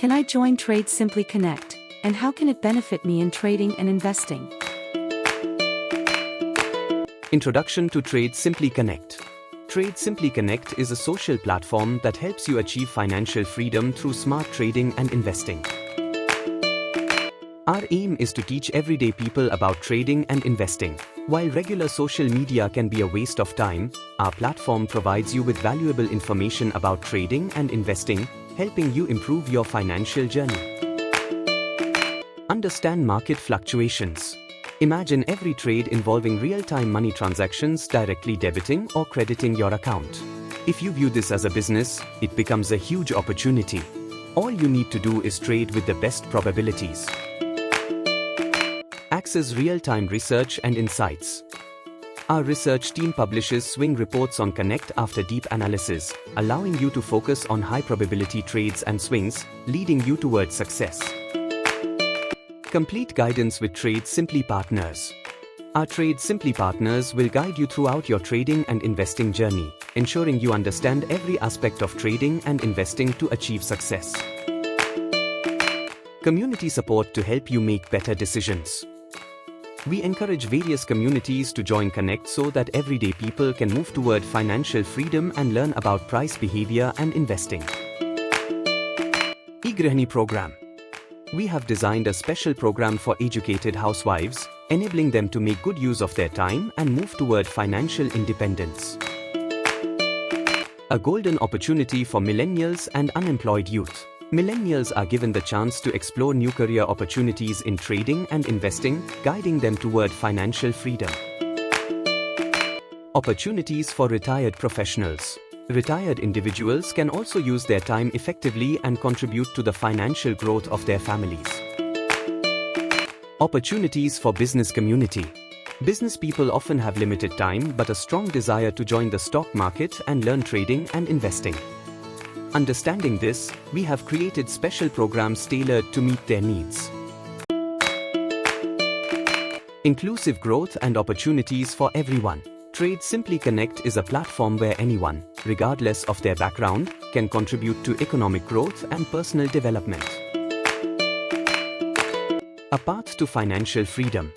Can I join Trade Simply Connect, and how can it benefit me in trading and investing? Introduction to Trade Simply Connect. Trade Simply Connect is a social platform that helps you achieve financial freedom through smart trading and investing. Our aim is to teach everyday people about trading and investing. While regular social media can be a waste of time, our platform provides you with valuable information about trading and investing, helping you improve your financial journey. Understand market fluctuations. Imagine every trade involving real-time money transactions directly debiting or crediting your account. If you view this as a business, it becomes a huge opportunity. All you need to do is trade with the best probabilities. Access real-time research and insights. Our research team publishes swing reports on Connect after deep analysis, allowing you to focus on high-probability trades and swings, leading you towards success. Complete guidance with Trade Simply Partners. Our Trade Simply Partners will guide you throughout your trading and investing journey, ensuring you understand every aspect of trading and investing to achieve success. Community support to help you make better decisions. We encourage various communities to join Connect so that everyday people can move toward financial freedom and learn about price behavior and investing. E-Grihani Program. We have designed a special program for educated housewives, enabling them to make good use of their time and move toward financial independence. A golden opportunity for millennials and unemployed youth. Millennials are given the chance to explore new career opportunities in trading and investing, guiding them toward financial freedom. Opportunities for retired professionals. Retired individuals can also use their time effectively and contribute to the financial growth of their families. Opportunities for business community. Business people often have limited time but a strong desire to join the stock market and learn trading and investing. Understanding this, we have created special programs tailored to meet their needs. Inclusive growth and opportunities for everyone. Trade Simply Connect is a platform where anyone, regardless of their background, can contribute to economic growth and personal development. A path to financial freedom.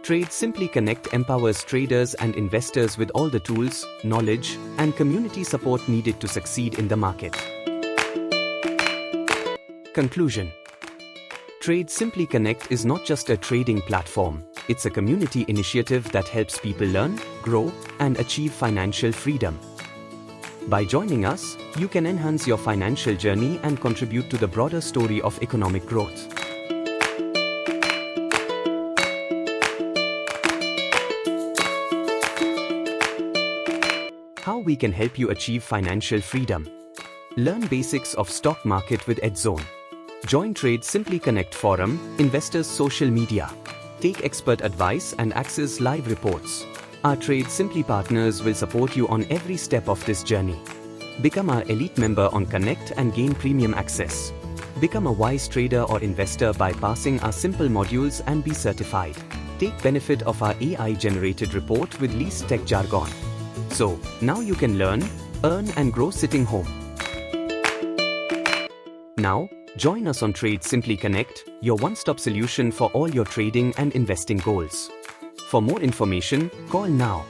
Trade Simply Connect empowers traders and investors with all the tools, knowledge, and community support needed to succeed in the market. Conclusion. Trade Simply Connect is not just a trading platform. It's a community initiative that helps people learn, grow, and achieve financial freedom. By joining us, you can enhance your financial journey and contribute to the broader story of economic growth. How we can help you achieve financial freedom. Learn basics of stock market with EdZone. Join Trade Simply Connect Forum, Investors Social Media. Take expert advice and access live reports. Our Trade Simply partners will support you on every step of this journey. Become our elite member on Connect and gain premium access. Become a wise trader or investor by passing our simple modules and be certified. Take benefit of our AI-generated report with least tech jargon. So, now you can learn, earn and grow sitting home. Now, join us on Trade Simply Connect, your one-stop solution for all your trading and investing goals. For more information, call now.